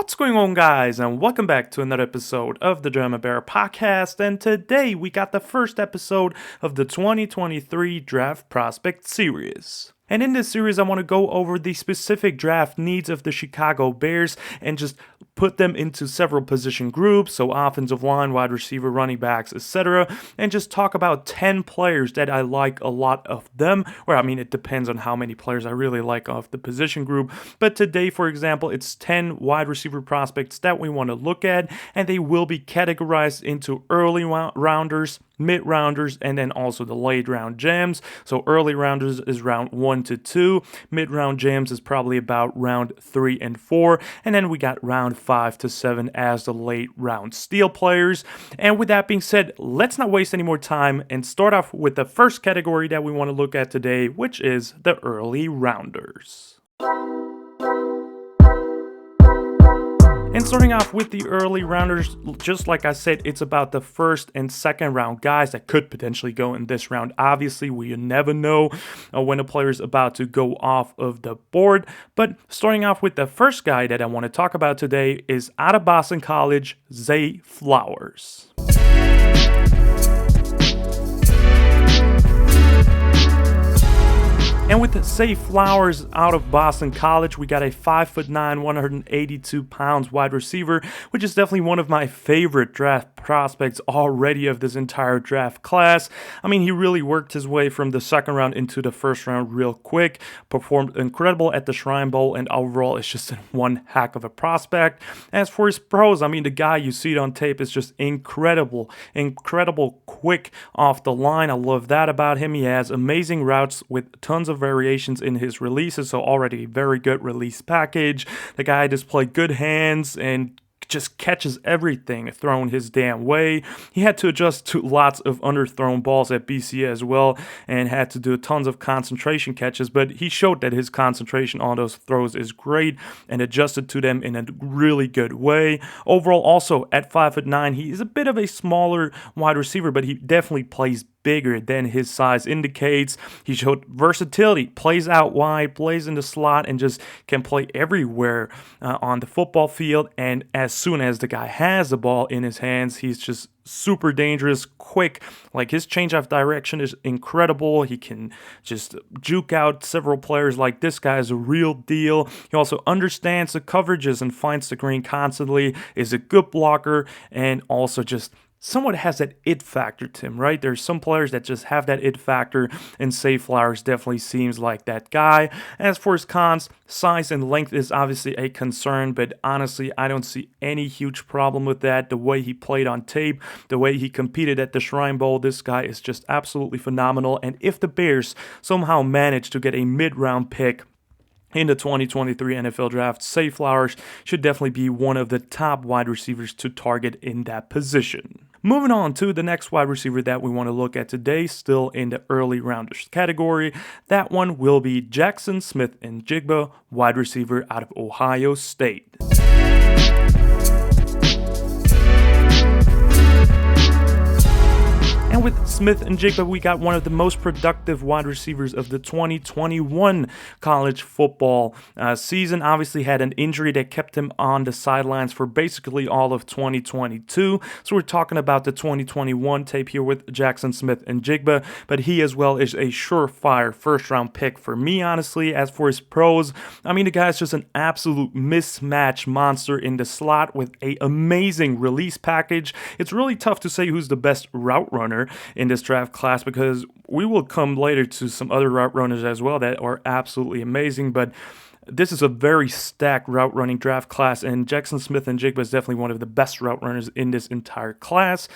What's going on, guys, and welcome back to another episode of the German Bear podcast. And today we got the first episode of the 2023 Draft Prospect Series. And in this series, I want to go over the specific draft needs of the Chicago Bears and just put them into several position groups, so offensive line, wide receiver, running backs, etc., and just talk about 10 players that I like a lot of them, or it depends on how many players I really like of the position group, but today, for example, it's 10 wide receiver prospects that we want to look at, and they will be categorized into early rounders, mid-rounders, and then also the late-round gems. So early rounders is round 1 to 2, mid-round gems is probably about round 3 and 4, and then we got round 5 to 7 as the late-round steal players. And with that being said, let's not waste any more time and start off with the first category that we want to look at today, which is the early rounders. And starting off with the early rounders, just like I said, it's about the first and second round guys that could potentially go in this round. Obviously, we never know when a player is about to go off of the board. But starting off with the first guy that I want to talk about today is out of Boston College, Zay Flowers. And with Zay Flowers out of Boston College, we got a 5'9", 182 pounds wide receiver, which is definitely one of my favorite draft prospects already of this entire draft class. He really worked his way from the second round into the first round real quick, performed incredible at the Shrine Bowl, and overall is just one heck of a prospect. As for his pros, the guy you see it on tape is just incredible quick off the line. I love that about him. He has amazing routes with tons of variations in his releases, so already a very good release package. The guy displayed good hands and just catches everything thrown his damn way. He had to adjust to lots of underthrown balls at BC as well and had to do tons of concentration catches, but he showed that his concentration on those throws is great and adjusted to them in a really good way. Overall, also at 5'9", he is a bit of a smaller wide receiver, but he definitely plays bigger than his size indicates. He showed versatility, plays out wide, plays in the slot, and just can play everywhere on the football field. And as soon as the guy has the ball in his hands, he's just super dangerous, quick. Like, his change of direction is incredible. He can just juke out several players. Like, this guy is a real deal. He also understands the coverages and finds the green constantly, is a good blocker, and also just somewhat has that it factor to him, right? There's some players that just have that it factor, and Zay Flowers definitely seems like that guy. As for his cons, size and length is obviously a concern, but honestly, I don't see any huge problem with that. The way he played on tape, the way he competed at the Shrine Bowl, this guy is just absolutely phenomenal. And if the Bears somehow manage to get a mid-round pick in the 2023 NFL Draft, Zay Flowers should definitely be one of the top wide receivers to target in that position. Moving on to the next wide receiver that we want to look at today, still in the early rounders category. That one will be Jackson Smith-Njigba, wide receiver out of Ohio State. And with Smith-Njigba, we got one of the most productive wide receivers of the 2021 college football season. Obviously had an injury that kept him on the sidelines for basically all of 2022. So we're talking about the 2021 tape here with Jackson Smith-Njigba, but he as well is a surefire first-round pick for me, honestly. As for his pros, the guy's just an absolute mismatch monster in the slot with an amazing release package. It's really tough to say who's the best route runner in this draft class, because we will come later to some other route runners as well that are absolutely amazing, but this is a very stacked route running draft class, and Jackson Smith-Njigba is definitely one of the best route runners in this entire class.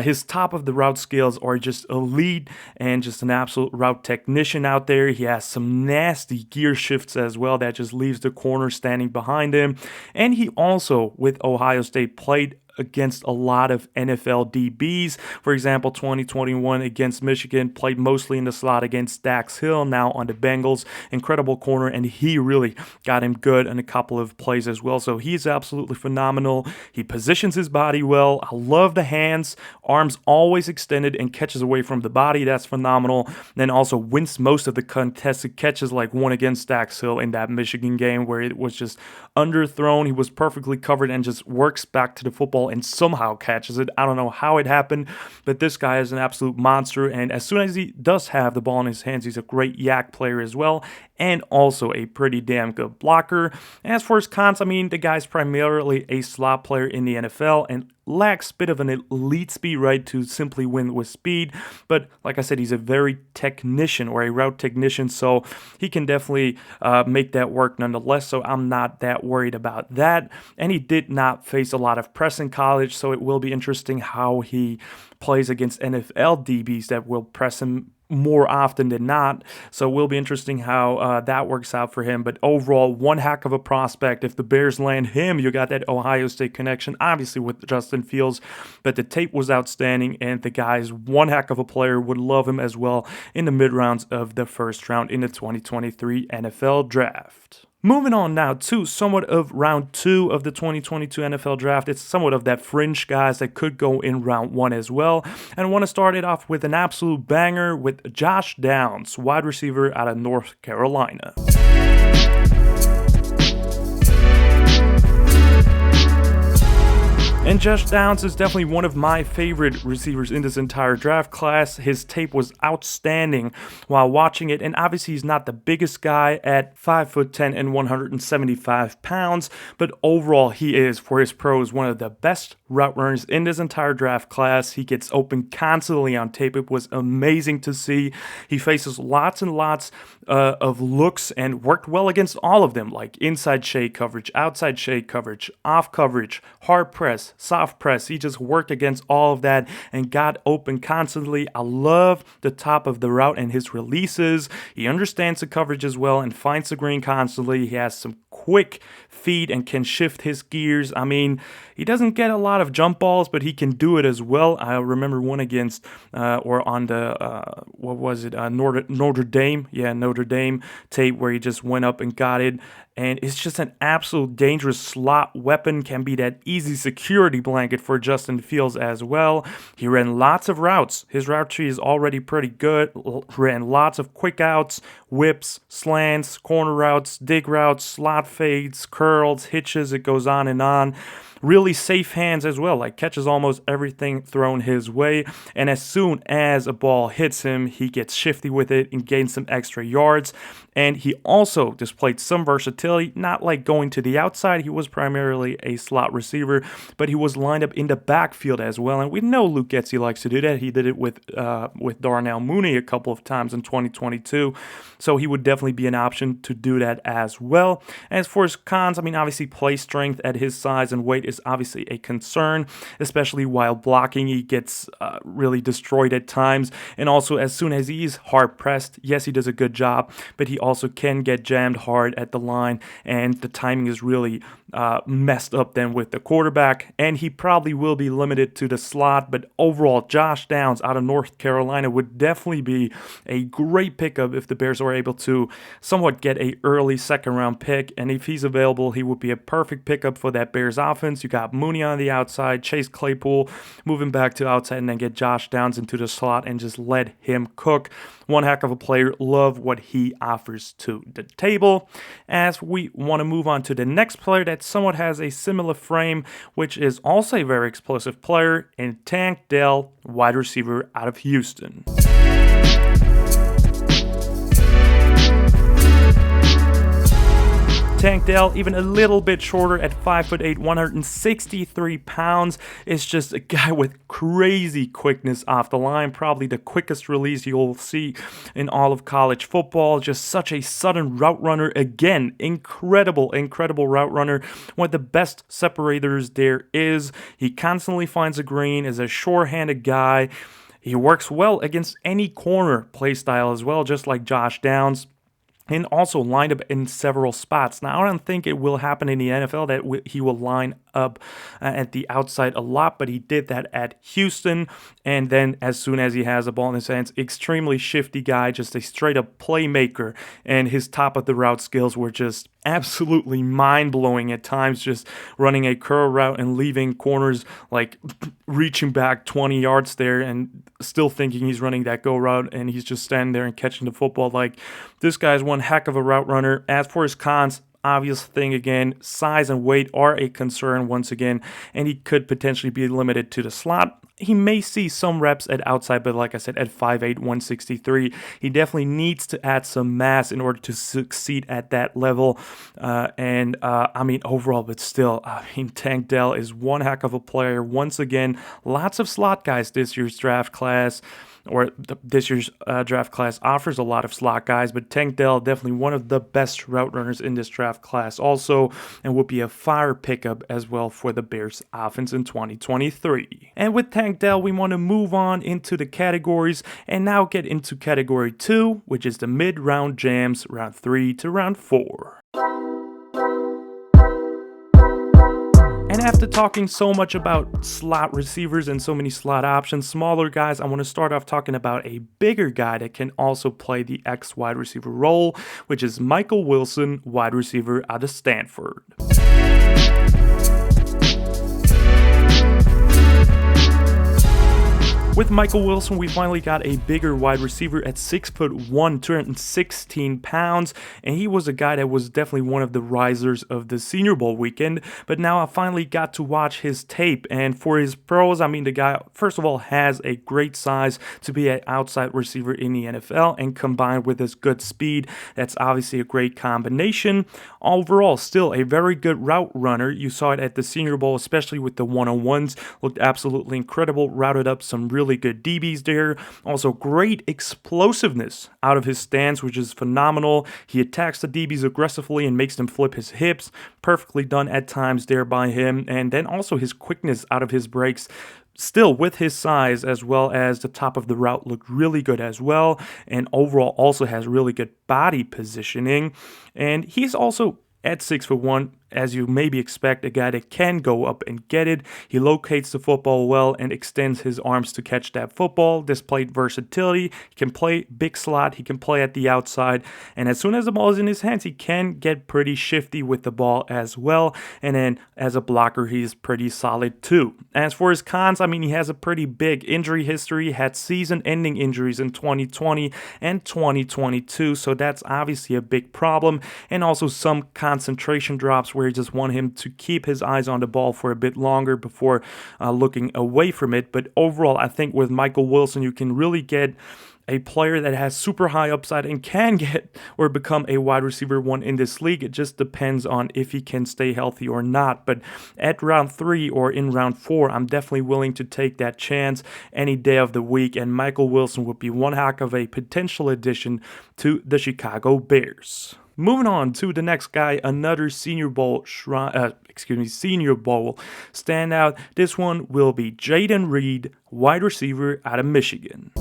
His top of the route skills are just elite and just an absolute route technician out there. He has some nasty gear shifts as well that just leaves the corner standing behind him. And he also, with Ohio State, played against a lot of NFL DBs. For example, 2021 against Michigan, played mostly in the slot against Dax Hill, now on the Bengals. Incredible corner, and he really got him good in a couple of plays as well. So he's absolutely phenomenal. He positions his body well. I love the hands, arms always extended and catches away from the body. That's phenomenal. Then also wins most of the contested catches, like one against Dax Hill in that Michigan game where it was just underthrown. He was perfectly covered and just works back to the football and somehow catches it. I don't know how it happened, but this guy is an absolute monster. And as soon as he does have the ball in his hands, he's a great yak player as well, and also a pretty damn good blocker. As for his cons, I mean, the guy's primarily a slot player in the NFL and lacks a bit of an elite speed, right, to simply win with speed. But like I said, he's a very technician or a route technician, so he can definitely make that work nonetheless. So I'm not that worried about that. And he did not face a lot of press in college, so it will be interesting how he plays against NFL DBs that will press him more often than not. So it will be interesting how that works out for him. But overall, one heck of a prospect. If the Bears land him, you got that Ohio State connection, obviously with Justin Fields. But the tape was outstanding, and the guy's one heck of a player. Would love him as well in the mid-rounds of the first round in the 2023 NFL Draft. Moving on now to somewhat of round 2 of the 2022 NFL Draft. It's somewhat of that fringe guys that could go in round 1 as well. And I want to start it off with an absolute banger with Josh Downs, wide receiver out of North Carolina. And Josh Downs is definitely one of my favorite receivers in this entire draft class. His tape was outstanding while watching it, and obviously he's not the biggest guy at 5'10" and 175 pounds, but overall he is, for his pros, one of the best route runners in this entire draft class. He gets open constantly on tape. It was amazing to see. He faces lots and lots of looks and worked well against all of them, like inside shade coverage, outside shade coverage, off coverage, hard press, soft press. He just worked against all of that and got open constantly. I love the top of the route and his releases. He understands the coverage as well and finds the green constantly. He has some quick feet and can shift his gears. I mean, he doesn't get a lot of jump balls, but he can do it as well. I remember one against or on the Notre Dame, Notre Dame tape where he just went up and got it. And it's just an absolute dangerous slot weapon, can be that easy security blanket for Justin Fields as well. He ran lots of routes. His route tree is already pretty good. Ran lots of quick outs, whips, slants, corner routes, dig routes, slot fades, curls, hitches. It goes on and on. Really safe hands as well, like catches almost everything thrown his way. And as soon as a ball hits him, he gets shifty with it and gains some extra yards. And he also displayed some versatility, not like going to the outside. He was primarily a slot receiver, but he was lined up in the backfield as well. And we know Luke Getsy likes to do that. He did it with Darnell Mooney a couple of times in 2022. So he would definitely be an option to do that as well. As for his cons, I mean, obviously play strength at his size and weight is obviously a concern, especially while blocking. He gets really destroyed at times. And also, as soon as he's hard pressed, yes, he does a good job, but he also can get jammed hard at the line, and the timing is really messed up then with the quarterback, and he probably will be limited to the slot. But overall, Josh Downs out of North Carolina would definitely be a great pickup if the Bears are able to somewhat get a early second round pick, and if he's available, he would be a perfect pickup for that Bears offense. You got Mooney on the outside, Chase Claypool moving back to outside, and then get Josh Downs into the slot and just let him cook. One heck of a player. Love what he offers to the table. As we want to move on to the next player that somewhat has a similar frame, which is also a very explosive player, in Tank Dell, wide receiver out of Houston. Tank Dell, even a little bit shorter at 5'8", 163 pounds, is just a guy with crazy quickness off the line. Probably the quickest release you'll see in all of college football. Just such a sudden route runner. Again, incredible route runner. One of the best separators there is. He constantly finds a green, is a sure-handed guy. He works well against any corner play style as well, just like Josh Downs. and also lined up in several spots. Now, I don't think it will happen in the NFL that he will line up at the outside a lot, but he did that at Houston. And then as soon as he has a ball in his hands, extremely shifty guy, just a straight up playmaker. And his top of the route skills were just absolutely mind-blowing at times, just running a curl route and leaving corners like reaching back 20 yards there and still thinking he's running that go route, and he's just standing there and catching the football. Like, this guy's one heck of a route runner. As for his cons, obvious thing again, size and weight are a concern once again, and he could potentially be limited to the slot. He may see some reps at outside, but like I said, at 5'8", 163, he definitely needs to add some mass in order to succeed at that level. I mean, overall, but still, Tank Dell is one heck of a player. Once again, lots of slot guys this year's draft class. This year's draft class offers a lot of slot guys, but Tank Dell definitely one of the best route runners in this draft class also, and would be a fire pickup as well for the Bears offense in 2023. And with Tank Dell, we want to move on into the categories and now get into category 2, which is the mid-round jams, round 3 to round 4. And after talking so much about slot receivers and so many slot options, smaller guys, I want to start off talking about a bigger guy that can also play the X wide receiver role, which is Michael Wilson, wide receiver out of Stanford. With Michael Wilson, we finally got a bigger wide receiver at 6'1", 216 pounds, and he was a guy that was definitely one of the risers of the Senior Bowl weekend, but now I finally got to watch his tape, and for his pros, I mean, the guy, first of all, has a great size to be an outside receiver in the NFL, and combined with his good speed, that's obviously a great combination. Overall, still a very good route runner. You saw it at the Senior Bowl, especially with the one-on-ones, looked absolutely incredible, routed up some really good DBs there. Also great explosiveness out of his stance, which is phenomenal. He attacks the DBs aggressively and makes them flip his hips. Perfectly done at times there by him. And then also his quickness out of his breaks, still with his size, as well as the top of the route, looked really good as well. And overall also has really good body positioning. And he's also at 6'1", as you maybe expect, a guy that can go up and get it. He locates the football well and extends his arms to catch that football. Displayed versatility. He can play big slot. He can play at the outside. And as soon as the ball is in his hands, he can get pretty shifty with the ball as well. And then as a blocker, he's pretty solid too. As for his cons, I mean, he has a pretty big injury history. Had season-ending injuries in 2020 and 2022. So that's obviously a big problem. And also some concentration drops where you just want him to keep his eyes on the ball for a bit longer before looking away from it. But overall, I think with Michael Wilson, you can really get a player that has super high upside and can get or become a wide receiver 1 in this league. It just depends on if he can stay healthy or not. But at round 3 or in round 4, I'm definitely willing to take that chance any day of the week. And Michael Wilson would be one heck of a potential addition to the Chicago Bears. Moving on to the next guy, another Senior Bowl standout. This one will be Jaden Reed, wide receiver out of Michigan.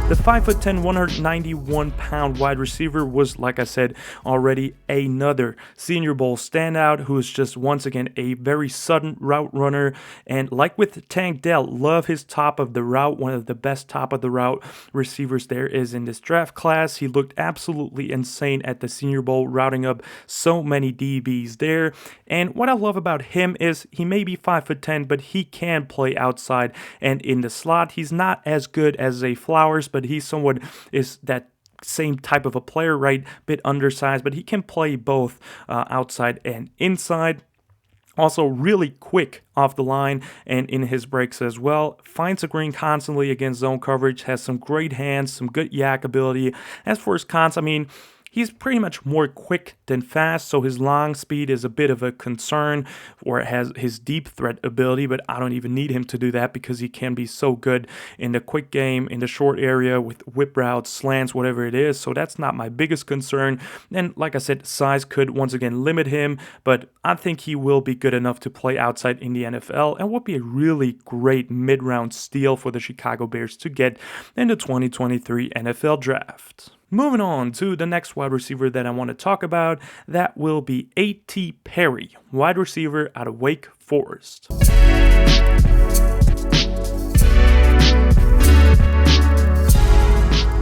The 5'10", 191-pound wide receiver was, like I said already, another Senior Bowl standout who is just once again a very sudden route runner. And like with Tank Dell, love his top of the route, one of the best top of the route receivers there is in this draft class. He looked absolutely insane at the Senior Bowl, routing up so many DBs there. And what I love about him is he may be 5'10", but he can play outside and in the slot. He's not as good as Zay Flowers, but he somewhat is that same type of a player, right? Bit undersized, but he can play both outside and inside. Also really quick off the line and in his breaks as well. Finds the green constantly against zone coverage. Has some great hands, some good yak ability. As for his cons, I mean, He's pretty much more quick than fast, so his long speed is a bit of a concern, or has his deep threat ability, but I don't even need him to do that because he can be so good in the quick game, in the short area with whip routes, slants, whatever it is, so that's not my biggest concern. And like I said, size could once again limit him, but I think he will be good enough to play outside in the NFL and would be a really great mid-round steal for the Chicago Bears to get in the 2023 NFL Draft. Moving on to the next wide receiver that I want to talk about, that will be A.T. Perry, wide receiver out of Wake Forest.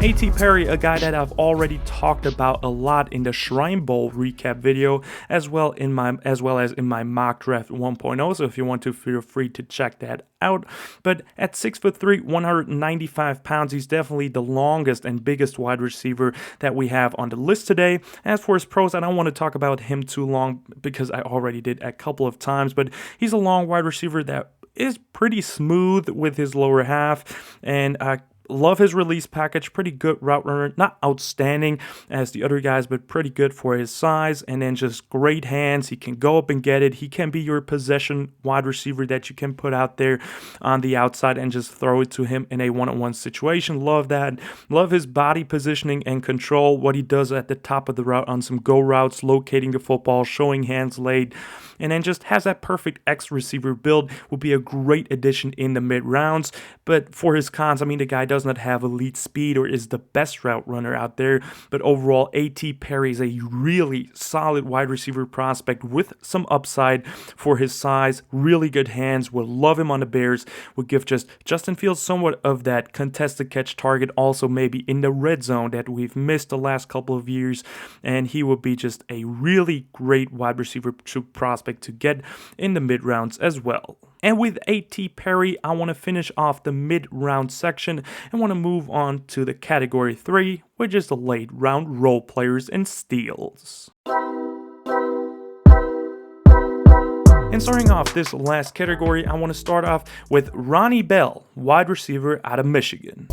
A.T. Perry, a guy that I've already talked about a lot in the Shrine Bowl recap video, as well as in my mock draft 1.0. So if you want to, feel free to check that out. But at 6'3", 195 pounds, he's definitely the longest and biggest wide receiver that we have on the list today. As for his pros, I don't want to talk about him too long because I already did a couple of times, but he's a long wide receiver that is pretty smooth with his lower half, and love his release package. Pretty good route runner. Not outstanding as the other guys, but pretty good for his size. And then just great hands. He can go up and get it. He can be your possession wide receiver that you can put out there on the outside and just throw it to him in a one-on-one situation. Love that. Love his body positioning and control. What he does at the top of the route on some go routes, locating the football, showing hands late, and then just has that perfect X receiver build. Will be a great addition in the mid rounds. But for his cons, I mean, the guy does not have elite speed or is the best route runner out there. But overall, A.T. Perry is a really solid wide receiver prospect with some upside for his size. Really good hands. Would love him on the Bears. Would give just Justin Fields somewhat of that contested catch target, also maybe in the red zone that we've missed the last couple of years. And he would be just a really great wide receiver prospect to get in the mid rounds as well. And with A.T. Perry, I want to finish off the mid-round section and want to move on to the category 3, which is the late-round role players and steals. And starting off this last category, I want to start off with Ronnie Bell, wide receiver out of Michigan.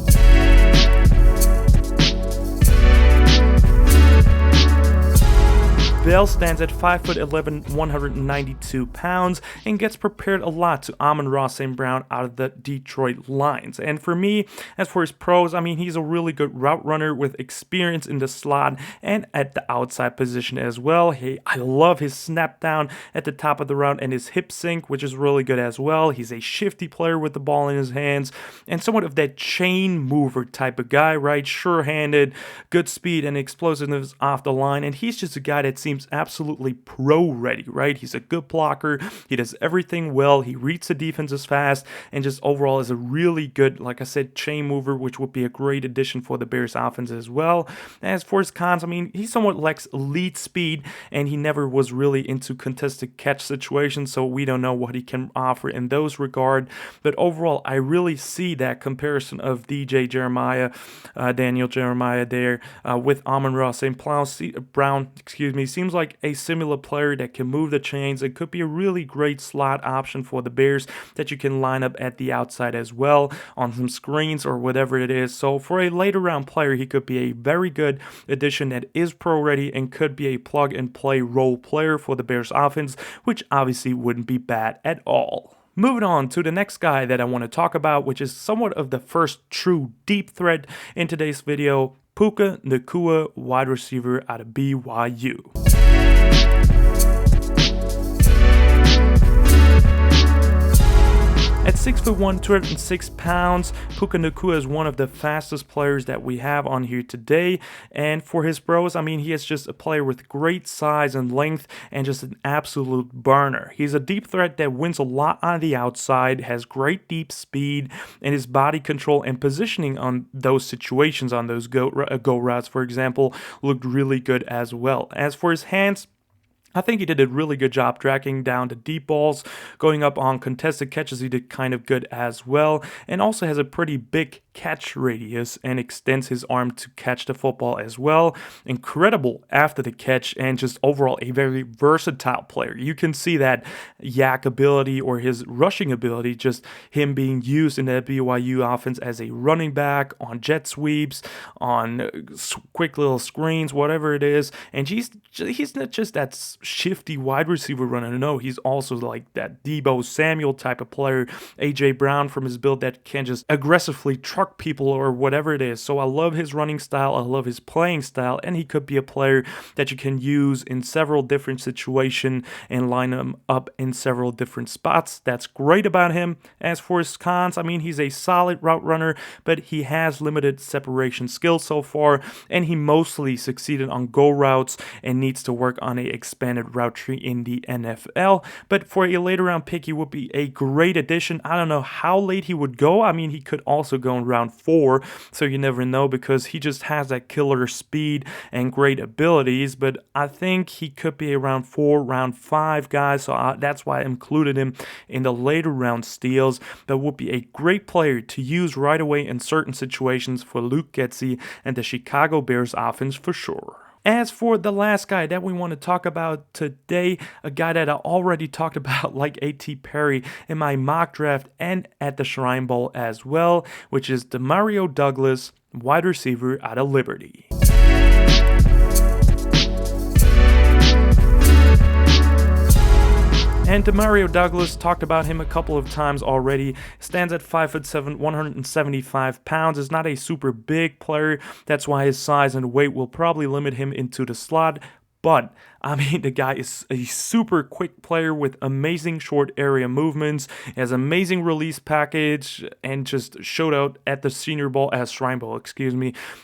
Bell stands at 5'11", 192 pounds, and gets prepared a lot to Amon-Ra St. Brown out of the Detroit Lions. And for me, as for his pros, I mean, he's a really good route runner with experience in the slot and at the outside position as well. I love his snap down at the top of the route and his hip sync, which is really good as well. He's a shifty player with the ball in his hands and somewhat of that chain mover type of guy, right? Sure-handed, good speed and explosiveness off the line, and he's just a guy that seems absolutely pro ready, right? He's a good blocker. He does everything well. He reads the defenses fast and just overall is a really good, like I said, chain mover, which would be a great addition for the Bears offense as well. As for his cons, I mean, he somewhat lacks elite speed and he never was really into contested catch situations, so we don't know what he can offer in those regard. But overall, I really see that comparison of Daniel Jeremiah there with Amon-Ra St. Brown, seems like a similar player that can move the chains. It could be a really great slot option for the Bears that you can line up at the outside as well on some screens or whatever it is. So for a later round player, he could be a very good addition that is pro ready and could be a plug and play role player for the Bears offense, which obviously wouldn't be bad at all. Moving on to the next guy that I want to talk about, which is somewhat of the first true deep threat in today's video, Puka Nacua, wide receiver out of BYU. At 6'1", 206 pounds, Puka Nacua is one of the fastest players that we have on here today. And for his pros, I mean, he is just a player with great size and length and just an absolute burner. He's a deep threat that wins a lot on the outside, has great deep speed, and his body control and positioning on those situations, on those go routes, for example, looked really good as well. As for his hands, I think he did a really good job tracking down the deep balls, going up on contested catches. He did kind of good as well, and also has a pretty big catch radius and extends his arm to catch the football as well. Incredible after the catch, and just overall a very versatile player. You can see that yak ability or his rushing ability, just him being used in the BYU offense as a running back on jet sweeps, on quick little screens, whatever it is. And he's not just that shifty wide receiver runner. No, he's also like that Deebo Samuel type of player, AJ Brown from his build, that can just aggressively truck people or whatever it is. So I love his running style, I love his playing style, and he could be a player that you can use in several different situations and line him up in several different spots. That's great about him. As for his cons, I mean, he's a solid route runner, but he has limited separation skills so far, and he mostly succeeded on go routes and needs to work on a expanded route tree in the NFL. But for a later round pick, he would be a great addition. I don't know how late he would go. I mean, he could also go in round 4, so you never know, because he just has that killer speed and great abilities. But I think he could be a round 4, round 5 guy, so that's why I included him in the later round steals. That would be a great player to use right away in certain situations for Luke Getsy and the Chicago Bears offense for sure. As for the last guy that we want to talk about today, a guy that I already talked about like A.T. Perry in my mock draft and at the Shrine Bowl as well, which is Demario Douglas, wide receiver out of Liberty. And Demario Douglas, talked about him a couple of times already, stands at 5'7", 175 pounds, is not a super big player. That's why his size and weight will probably limit him into the slot. But, I mean, the guy is a super quick player with amazing short area movements, has amazing release package, and just showed out at the Senior Bowl, Shrine Bowl,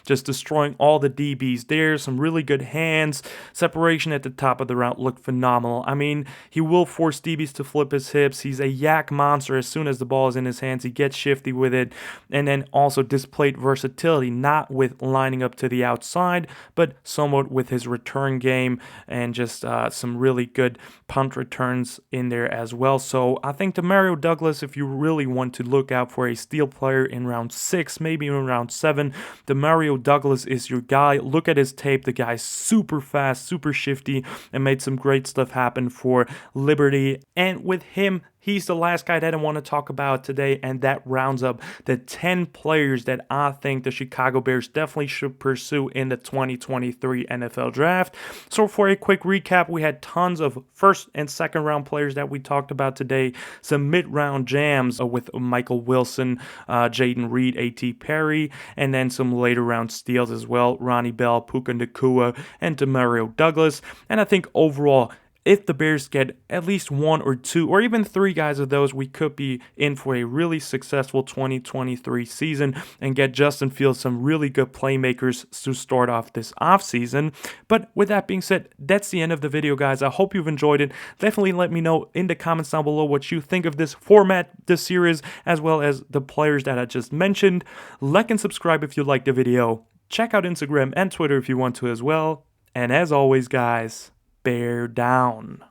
just destroying all the DBs there. Some really good hands. Separation at the top of the route looked phenomenal. I mean, he will force DBs to flip his hips. He's a yak monster. As soon as the ball is in his hands, he gets shifty with it. And then also displayed versatility, not with lining up to the outside, but somewhat with his return game. And just some really good punt returns in there as well. So I think Demario Douglas, if you really want to look out for a steal player in round 6, maybe in round 7, Demario Douglas is your guy. Look at his tape. The guy's super fast, super shifty, and made some great stuff happen for Liberty. And with him, he's the last guy that I want to talk about today, and that rounds up the 10 players that I think the Chicago Bears definitely should pursue in the 2023 NFL Draft. So for a quick recap, we had tons of first and second round players that we talked about today, some mid-round jams with Michael Wilson, Jaden Reed, A.T. Perry, and then some later round steals as well, Ronnie Bell, Puka Nacua, and Demario Douglas. And I think overall, if the Bears get at least 1 or 2 or even 3 guys of those, we could be in for a really successful 2023 season and get Justin Fields some really good playmakers to start off this offseason. But with that being said, that's the end of the video, guys. I hope you've enjoyed it. Definitely let me know in the comments down below what you think of this format, this series, as well as the players that I just mentioned. Like and subscribe if you liked the video. Check out Instagram and Twitter if you want to as well. And as always, guys, bear down.